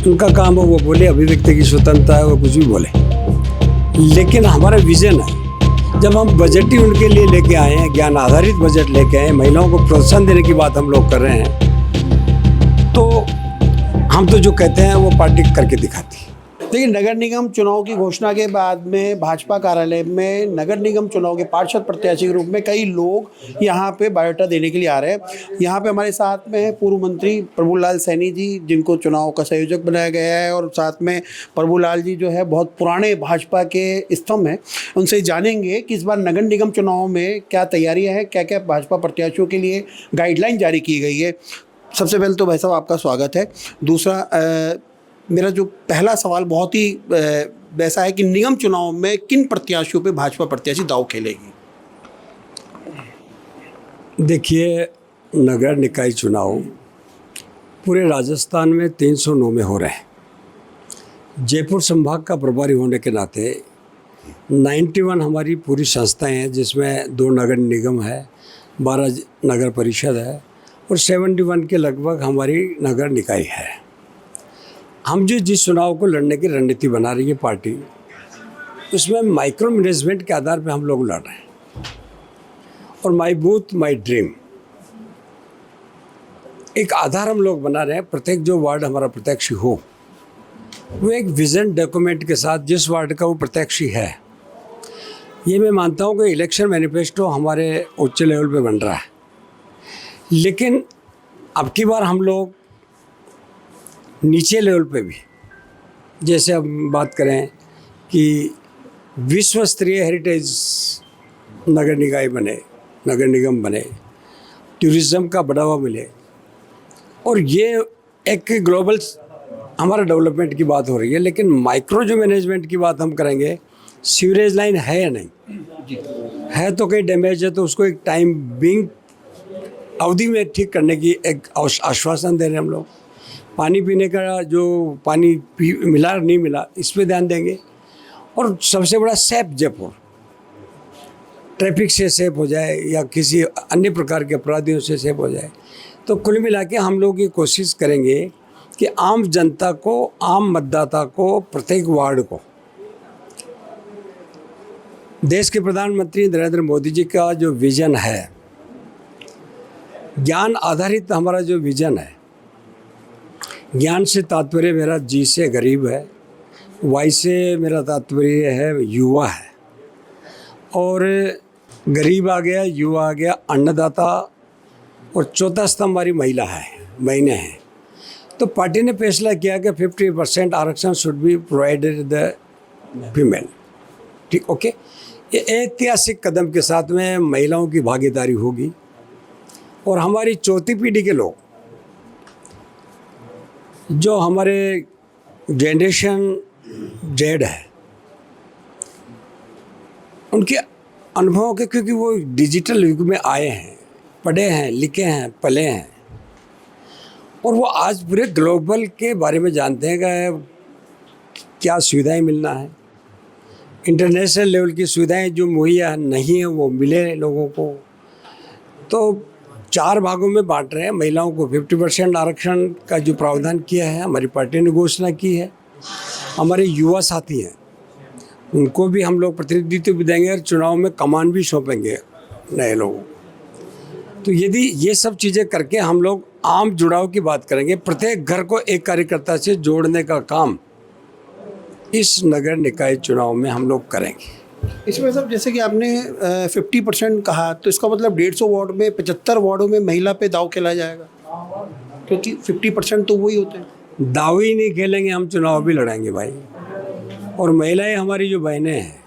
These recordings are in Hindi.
उनका काम है वो बोले, अभिव्यक्ति की स्वतंत्रता है, वो कुछ भी बोले। लेकिन हमारा विजन है, जब हम बजट ही उनके लिए लेके आए हैं, ज्ञान आधारित बजट लेके आए, महिलाओं को प्रोत्साहन देने की बात हम लोग कर रहे हैं, तो हम तो जो कहते हैं वो पार्टी करके दिखाती है। देखिए, नगर निगम चुनाव की घोषणा के बाद में भाजपा कार्यालय में नगर निगम चुनाव के पार्षद प्रत्याशी के रूप में कई लोग यहाँ पे बायोडाटा देने के लिए आ रहे हैं। यहाँ पे हमारे साथ में है पूर्व मंत्री प्रभुलाल सैनी जी, जिनको चुनाव का संयोजक बनाया गया है, और साथ में प्रभुलाल जी जो है बहुत पुराने भाजपा के स्तंभ हैं। उनसे जानेंगे कि इस बार नगर निगम चुनाव में क्या तैयारियाँ हैं, क्या क्या भाजपा प्रत्याशियों के लिए गाइडलाइन जारी की गई है। सबसे पहले तो भाई साहब आपका स्वागत है। दूसरा, मेरा जो पहला सवाल बहुत ही वैसा है कि निगम चुनाव में किन प्रत्याशियों पे भाजपा प्रत्याशी दांव खेलेगी? देखिए, नगर निकाय चुनाव पूरे राजस्थान में 309 में हो रहे हैं। जयपुर संभाग का प्रभारी होने के नाते 91 हमारी पूरी संस्थाएं हैं, जिसमें 2 नगर निगम है, 12 नगर परिषद है और 71 के लगभग हमारी नगर निकाय है। हम जिस चुनाव को लड़ने की रणनीति बना रही है पार्टी, उसमें माइक्रो मैनेजमेंट के आधार पे हम लोग लड़ रहे हैं, और माई बूथ माई ड्रीम एक आधार हम लोग बना रहे हैं। प्रत्येक जो वार्ड हमारा प्रत्याशी हो, वो एक विजन डॉक्यूमेंट के साथ जिस वार्ड का वो प्रत्याशी है, ये मैं मानता हूँ कि इलेक्शन मैनिफेस्टो हमारे उच्च लेवल पे बन रहा है। लेकिन अब की बार हम लोग नीचे लेवल पे भी, जैसे हम बात करें कि विश्व स्तरीय हेरिटेज नगर निकाय बने, नगर निगम बने, टूरिज़्म का बढ़ावा मिले, और ये एक ग्लोबल हमारा डेवलपमेंट की बात हो रही है। लेकिन माइक्रो जो मैनेजमेंट की बात हम करेंगे, सीवरेज लाइन है या नहीं है, तो कहीं डैमेज है तो उसको एक टाइम बिंग अवधि में ठीक करने की एक आश्वासन दे रहे हैं हम लोग। पानी पीने का जो पानी मिला नहीं मिला, इस पे ध्यान देंगे। और सबसे बड़ा सेफ जयपुर, ट्रैफिक से सेफ हो जाए या किसी अन्य प्रकार के अपराधियों से सेफ हो जाए। तो कुल मिला के हम लोग ये कोशिश करेंगे कि आम जनता को, आम मतदाता को, प्रत्येक वार्ड को, देश के प्रधानमंत्री नरेंद्र मोदी जी का जो विजन है, ज्ञान आधारित हमारा जो विजन है, ज्ञान से तात्पर्य मेरा जी से गरीब है, वाई से मेरा तात्पर्य है युवा है, और गरीब आ गया, युवा आ गया, अन्नदाता, और चौथा स्तंभ हमारी महिला है, बहनें हैं। तो पार्टी ने फैसला किया कि 50% आरक्षण should be provided the female. ठीक, ओके। ये ऐतिहासिक कदम के साथ में महिलाओं की भागीदारी होगी, और हमारी चौथी पीढ़ी के लोग, जो हमारे जनरेशन जेड है, उनके अनुभवों के, क्योंकि वो डिजिटल युग में आए हैं, पढ़े हैं, लिखे हैं, पले हैं, और वो आज पूरे ग्लोबल के बारे में जानते हैं कि क्या सुविधाएं मिलना है, इंटरनेशनल लेवल की सुविधाएं जो मुहैया नहीं है वो मिले लोगों को। तो 4 भागों में बांट रहे हैं। महिलाओं को 50% आरक्षण का जो प्रावधान किया है, हमारी पार्टी ने घोषणा की है। हमारे युवा साथी हैं, उनको भी हम लोग प्रतिनिधित्व भी देंगे, और चुनाव में कमान भी सौंपेंगे नए लोगों को। तो यदि ये सब चीज़ें करके हम लोग आम जुड़ाव की बात करेंगे, प्रत्येक घर को एक कार्यकर्ता से जोड़ने का काम इस नगर निकाय चुनाव में हम लोग करेंगे। इसमें सब, जैसे कि आपने 50% कहा, तो इसका मतलब 150 वार्ड में 75 वार्डों में महिला पे दाव खेला जाएगा, क्योंकि 50% तो वही होते हैं। दाव ही नहीं खेलेंगे, हम चुनाव भी लड़ेंगे भाई। और महिलाएं हमारी जो बहनें हैं,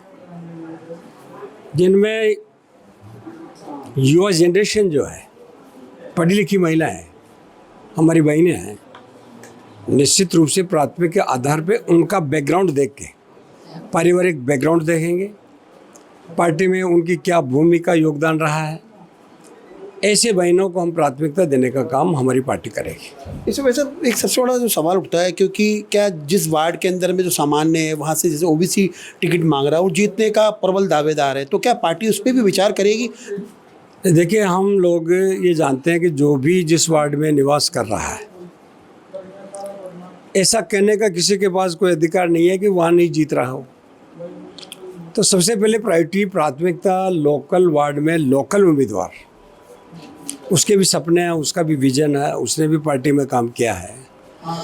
जिनमें युवा जनरेशन जो है, पढ़ी लिखी महिलाएं हमारी बहनें हैं, निश्चित रूप से प्राथमिक के आधार पे उनका बैकग्राउंड देख के, पारिवारिक बैकग्राउंड देखेंगे, पार्टी में उनकी क्या भूमिका योगदान रहा है, ऐसे बहनों को हम प्राथमिकता देने का काम हमारी पार्टी करेगी। इसमें वैसे एक सबसे बड़ा जो सवाल उठता है, क्योंकि क्या जिस वार्ड के अंदर में जो सामान्य है, वहाँ से जैसे ओबीसी टिकट मांग रहा है और जीतने का प्रबल दावेदार है, तो क्या पार्टी उस पर भी विचार करेगी? देखिए, हम लोग ये जानते हैं कि जो भी जिस वार्ड में निवास कर रहा है, ऐसा कहने का किसी के पास कोई अधिकार नहीं है कि वहाँ नहीं जीत रहा हो। तो सबसे पहले प्राथमिकता लोकल वार्ड में लोकल उम्मीदवार, उसके भी सपने हैं, उसका भी विजन है, उसने भी पार्टी में काम किया है।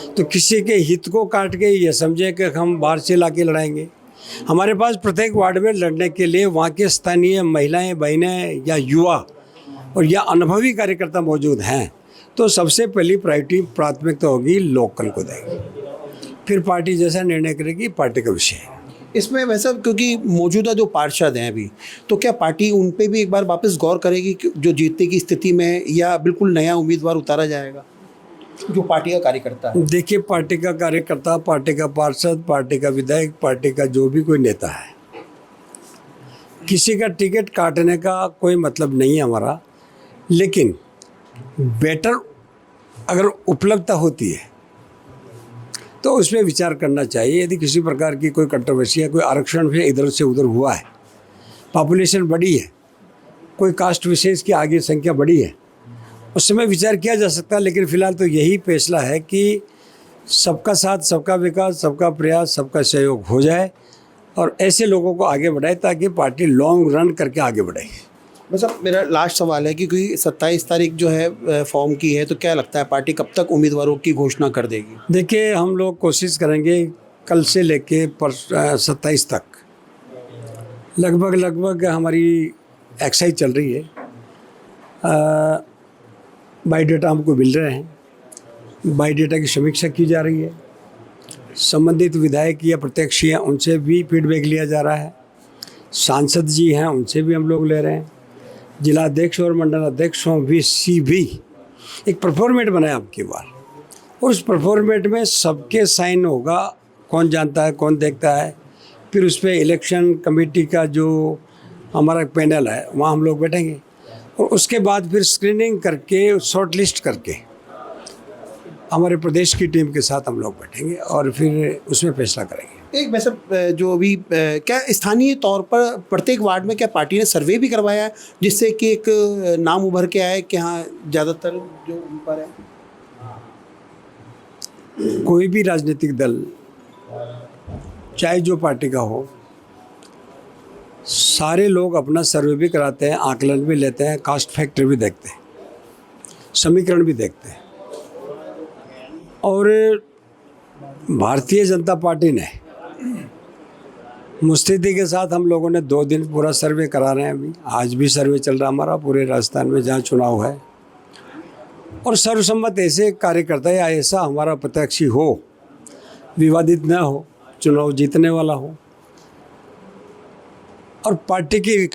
तो किसी के हित को काट के ये समझे कि हम बाहर से ला के लड़ाएंगे। हमारे पास प्रत्येक वार्ड में लड़ने के लिए वहाँ के स्थानीय महिलाएं, बहनें या युवा और या अनुभवी कार्यकर्ता मौजूद हैं। तो सबसे पहली प्राथमिकता होगी लोकल को देंगे, फिर पार्टी जैसा निर्णय करेगी, पार्टी का विषय है। इसमें वैसा, क्योंकि मौजूदा जो पार्षद हैं अभी, तो क्या पार्टी उन पे भी एक बार वापस गौर करेगी कि जो जीतने की स्थिति में है, या बिल्कुल नया उम्मीदवार उतारा जाएगा जो पार्टी का कार्यकर्ता है? देखिए, पार्टी का कार्यकर्ता, पार्टी का पार्षद, पार्टी का विधायक, पार्टी का जो भी कोई नेता है, किसी का टिकट काटने का कोई मतलब नहीं है हमारा। लेकिन बेटर अगर उपलब्धता होती है तो उसमें विचार करना चाहिए। यदि किसी प्रकार की कोई कंट्रोवर्सी है, कोई आरक्षण भी इधर से उधर हुआ है, पॉपुलेशन बड़ी है, कोई कास्ट विशेष की आगे संख्या बड़ी है, उस समय विचार किया जा सकता है। लेकिन फिलहाल तो यही फैसला है कि सबका साथ, सबका विकास, सबका प्रयास, सबका सहयोग हो जाए और ऐसे लोगों को आगे बढ़ाए ताकि पार्टी लॉन्ग रन करके आगे बढ़े। बस अब मेरा लास्ट सवाल है कि कोई 27 तारीख जो है फॉर्म की है, तो क्या लगता है पार्टी कब तक उम्मीदवारों की घोषणा कर देगी? देखिए, हम लोग कोशिश करेंगे कल से लेके 27 तक लगभग हमारी एक्सरसाइज चल रही है। बायोडाटा हमको मिल रहे हैं, बायोडाटा की समीक्षा की जा रही है, संबंधित विधायक या प्रत्याशी हैं उनसे भी फीडबैक लिया जा रहा है, सांसद जी हैं उनसे भी हम लोग ले रहे हैं, जिला अध्यक्ष और मंडल अध्यक्षों भी एक परफॉर्मेट बनाया अब की बार, और उस परफॉर्मेट में सबके साइन होगा, कौन जानता है, कौन देखता है। फिर उस पर इलेक्शन कमेटी का जो हमारा पैनल है वहाँ हम लोग बैठेंगे और उसके बाद फिर स्क्रीनिंग करके, शॉर्ट लिस्ट करके हमारे प्रदेश की टीम के साथ हम लोग बैठेंगे और फिर उसमें फैसला करेंगे। एक वैसे जो अभी क्या स्थानीय तौर पर प्रत्येक वार्ड में क्या पार्टी ने सर्वे भी करवाया है जिससे कि एक नाम उभर के आए कि हाँ ज़्यादातर जो ऊपर है? कोई भी राजनीतिक दल, चाहे जो पार्टी का हो, सारे लोग अपना सर्वे भी कराते हैं, आकलन भी लेते हैं, कास्ट फैक्टर भी देखते हैं, समीकरण भी देखते हैं। और भारतीय जनता पार्टी ने मुस्तैदी के साथ हम लोगों ने 2 दिन पूरा सर्वे करा रहे हैं। अभी आज भी सर्वे चल रहा हमारा पूरे राजस्थान में जहाँ चुनाव है, और सर्वसम्मत ऐसे कार्यकर्ता या ऐसा हमारा प्रत्याशी हो, विवादित न हो, चुनाव जीतने वाला हो, और पार्टी की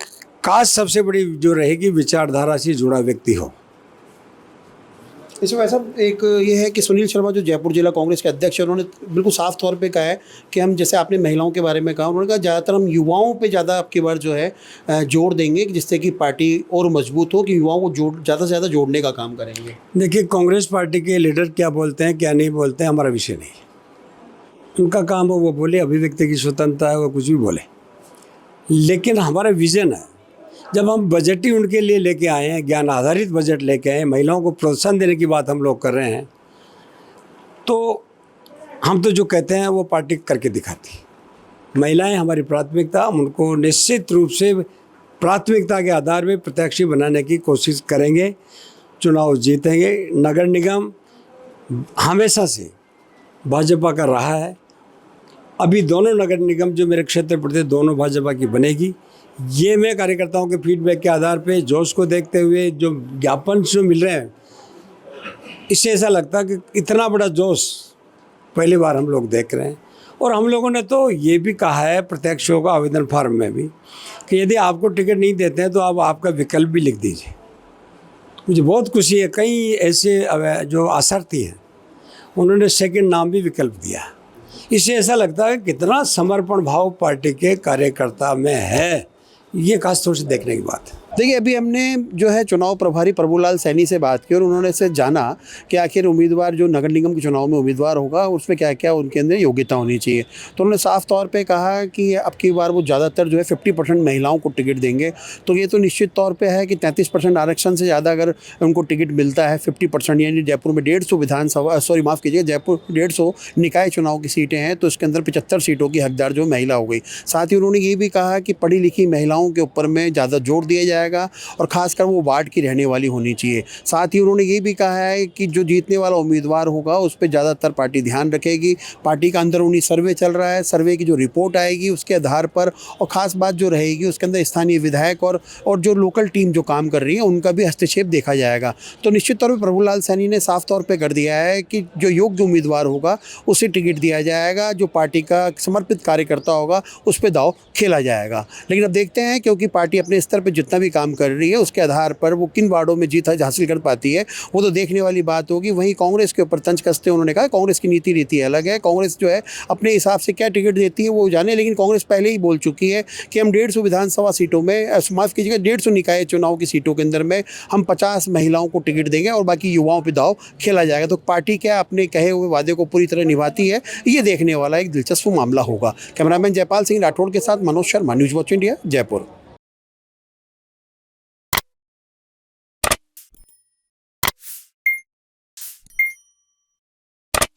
खास सबसे बड़ी जो रहेगी विचारधारा से जुड़ा व्यक्ति हो। इसमें ऐसा एक ये है कि सुनील शर्मा जो जयपुर जिला कांग्रेस के अध्यक्ष हैं, उन्होंने बिल्कुल साफ तौर पे कहा है कि हम, जैसे आपने महिलाओं के बारे में कहा, उन्होंने कहा ज़्यादातर हम युवाओं पे ज़्यादा आपकी बार जो है जोर देंगे जिससे कि पार्टी और मजबूत हो, कि युवाओं को ज़्यादा से ज़्यादा जोड़ने का काम करेंगे। देखिए, कांग्रेस पार्टी के लीडर क्या बोलते हैं क्या नहीं बोलते हैं हमारा विषय नहीं, उनका काम हो वो बोले, अभिव्यक्ति की स्वतंत्रता है, वो कुछ भी बोले। लेकिन हमारा विज़न है, जब हम बजट ही उनके लिए लेके आए हैं, ज्ञान आधारित बजट लेके आए हैं, महिलाओं को प्रोत्साहन देने की बात हम लोग कर रहे हैं, तो हम तो जो कहते हैं वो पार्टी करके दिखाती। महिलाएं हमारी प्राथमिकता, हम उनको निश्चित रूप से प्राथमिकता के आधार पर प्रत्याशी बनाने की कोशिश करेंगे, चुनाव जीतेंगे। नगर निगम हमेशा से भाजपा का रहा है, अभी दोनों नगर निगम जो मेरे क्षेत्र पड़ते दोनों भाजपा की बनेगी। ये मैं कार्यकर्ताओं के फीडबैक के आधार पे, जोश को देखते हुए, जो ज्ञापन जो मिल रहे हैं, इससे ऐसा लगता है कि इतना बड़ा जोश पहली बार हम लोग देख रहे हैं। और हम लोगों ने तो ये भी कहा है प्रत्याशियों को आवेदन फॉर्म में भी कि यदि आपको टिकट नहीं देते हैं तो आप आपका विकल्प भी लिख दीजिए। मुझे बहुत खुशी है, कई ऐसे जो आसार्थी हैं उन्होंने सेकंड नाम भी विकल्प दिया। इससे ऐसा लगता है कितना समर्पण भाव पार्टी के कार्यकर्ता में है, ये खास तौर से देखने की बात है। देखिए, अभी हमने जो है चुनाव प्रभारी प्रभुलाल सैनी से बात की और उन्होंने से जाना कि आखिर उम्मीदवार जो नगर निगम के चुनाव में उम्मीदवार होगा उसमें क्या क्या उनके अंदर योग्यता होनी चाहिए। तो उन्होंने साफ तौर पे कहा कि अब की बार वो ज़्यादातर जो है 50% महिलाओं को टिकट देंगे। तो ये तो निश्चित तौर पे है कि 33% आरक्षण से ज़्यादा अगर उनको टिकट मिलता है 50%, यानी जयपुर में 150 विधानसभा, सॉरी माफ़ कीजिए, जयपुर 150 निकाय चुनाव की सीटें हैं, तो इसके अंदर 75 सीटों की हकदार जो महिला हो गई। साथ ही उन्होंने ये भी कहा कि पढ़ी लिखी महिलाओं के ऊपर में ज़्यादा जोर दिया जाएगा और खासकर वो वार्ड की रहने वाली होनी चाहिए। साथ ही उन्होंने ये भी कहा है कि जो जीतने वाला उम्मीदवार होगा उस पे ज़्यादातर पार्टी ध्यान रखेगी। पार्टी का अंदरूनी सर्वे चल रहा है, सर्वे की जो रिपोर्ट आएगी उसके आधार पर, और ख़ास बात जो रहेगी उसके अंदर स्थानीय विधायक और जो लोकल टीम जो काम कर रही है उनका भी हस्तक्षेप देखा जाएगा। तो निश्चित तौर पर प्रभुलाल सैनी ने साफ तौर पर कर दिया है कि जो योग्य उम्मीदवार होगा उसे टिकट दिया जाएगा, जो पार्टी का समर्पित कार्यकर्ता होगा उस पर दांव खेला जाएगा। लेकिन अब देखते हैं, क्योंकि पार्टी अपने स्तर पर जितना भी काम कर रही है उसके आधार पर वो किन वार्डों में जीत हासिल कर पाती है, वो तो देखने वाली बात होगी। वहीं कांग्रेस के ऊपर तंज कसते उन्होंने कहा कांग्रेस की नीति रीति अलग है, कांग्रेस जो है अपने हिसाब से क्या टिकट देती है वो जाने, लेकिन कांग्रेस पहले ही बोल चुकी है कि हम 150 विधानसभा सीटों में, माफ़ कीजिएगा 150 निकाय चुनाव की सीटों के अंदर में हम 50 महिलाओं को टिकट देंगे और बाकी युवाओं पर दाव खेला जाएगा। तो पार्टी क्या अपने कहे हुए वादे को पूरी तरह निभाती है, ये देखने वाला एक दिलचस्प मामला होगा। कैमरामैन जयपाल सिंह राठौड़ के साथ Manoj Sharma, news watch India, Jaipur.